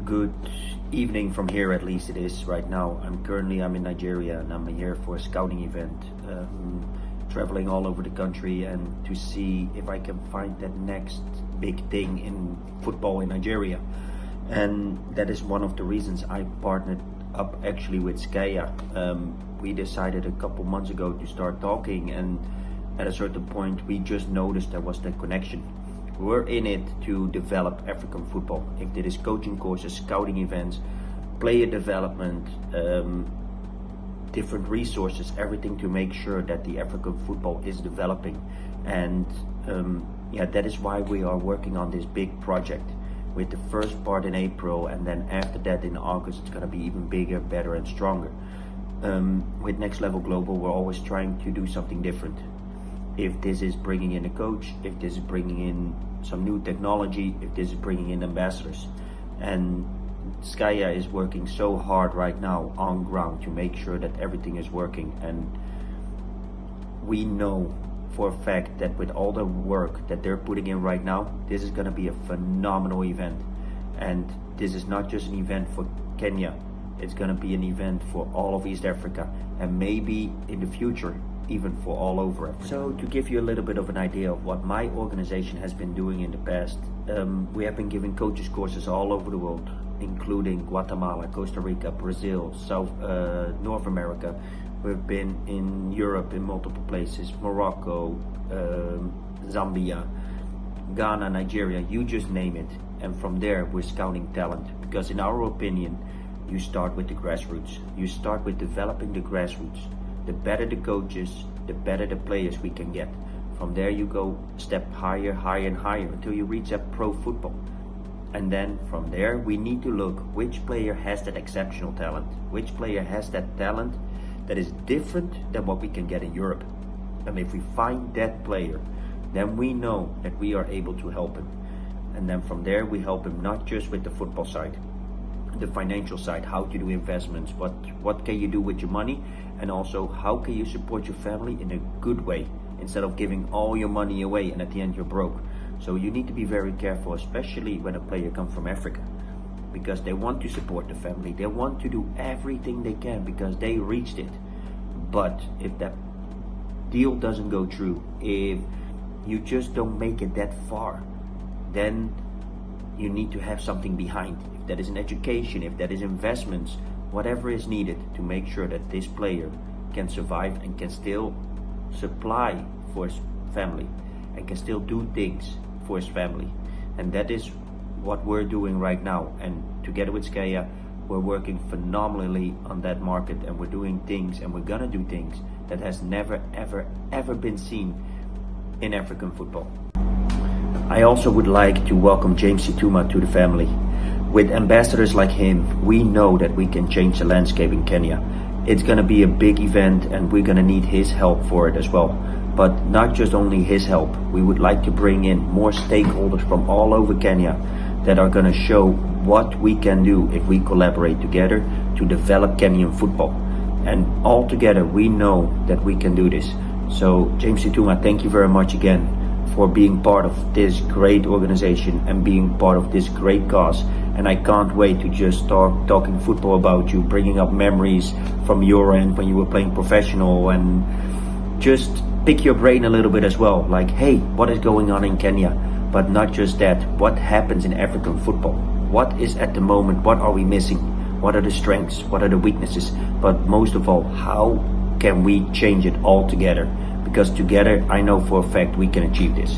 Good evening from here, at least it is right now. I'm in Nigeria and I'm here for a scouting event, traveling all over the country and to see if I can find that next big thing in football in Nigeria. And that is one of the reasons I partnered up actually with Skaya. We decided a couple months ago to start talking, and at a certain point we just noticed there was that connection. We're in it to develop African football. If it is coaching courses, scouting events, player development, different resources, everything to make sure that the African football is developing. And that is why we are working on this big project, with the first part in April, and then after that in August it's going to be even bigger, better and stronger. With Next Level Global, we're always trying to do something different. If this is bringing in a coach, if this is bringing in some new technology, if this is bringing in ambassadors. And Skaya is working so hard right now on ground to make sure that everything is working. And we know for a fact that with all the work that they're putting in right now, this is going to be a phenomenal event. And this is not just an event for Kenya, it's going to be an event for all of East Africa, and maybe in the future even for all over Africa. So to give you a little bit of an idea of what my organization has been doing in the past, we have been giving coaches courses all over the world, including Guatemala, Costa Rica, Brazil, North America. We've been in Europe in multiple places, Morocco, Zambia, Ghana, Nigeria, you just name it. And from there we're scouting talent, because in our opinion, you start with the grassroots. You start with developing the grassroots. The better the coaches, the better the players we can get. From there you go step higher, higher and higher until you reach that pro football. And then from there we need to look which player has that exceptional talent, which player has that talent that is different than what we can get in Europe. And if we find that player, then we know that we are able to help him. And then from there we help him not just with the football side, the financial side, how to do investments, what can you do with your money, and also how can you support your family in a good way instead of giving all your money away and at the end you're broke. So you need to be very careful, especially when a player comes from Africa, because they want to support the family, they want to do everything they can because they reached it. But if that deal doesn't go through, if you just don't make it that far, then you need to have something behind. If that is an education, if that is investments, whatever is needed to make sure that this player can survive and can still supply for his family and can still do things for his family. And that is what we're doing right now. And together with Skaya, we're working phenomenally on that market, and we're doing things, and we're gonna do things that has never ever been seen in African football. I also would like to welcome James Situma to the family. With ambassadors like him, we know that we can change the landscape in Kenya. It's going to be a big event and we're going to need his help for it as well. But not just only his help, we would like to bring in more stakeholders from all over Kenya that are going to show what we can do if we collaborate together to develop Kenyan football. And all together we know that we can do this. So James Situma, thank you very much again for being part of this great organization and being part of this great cause. And I can't wait to just start talking football about you, bringing up memories from your end when you were playing professional, and just pick your brain a little bit as well. Like, hey, what is going on in Kenya? But not just that, what happens in African football? What is at the moment, what are we missing? What are the strengths? What are the weaknesses? But most of all, how can we change it all together? Because together, I know for a fact we can achieve this.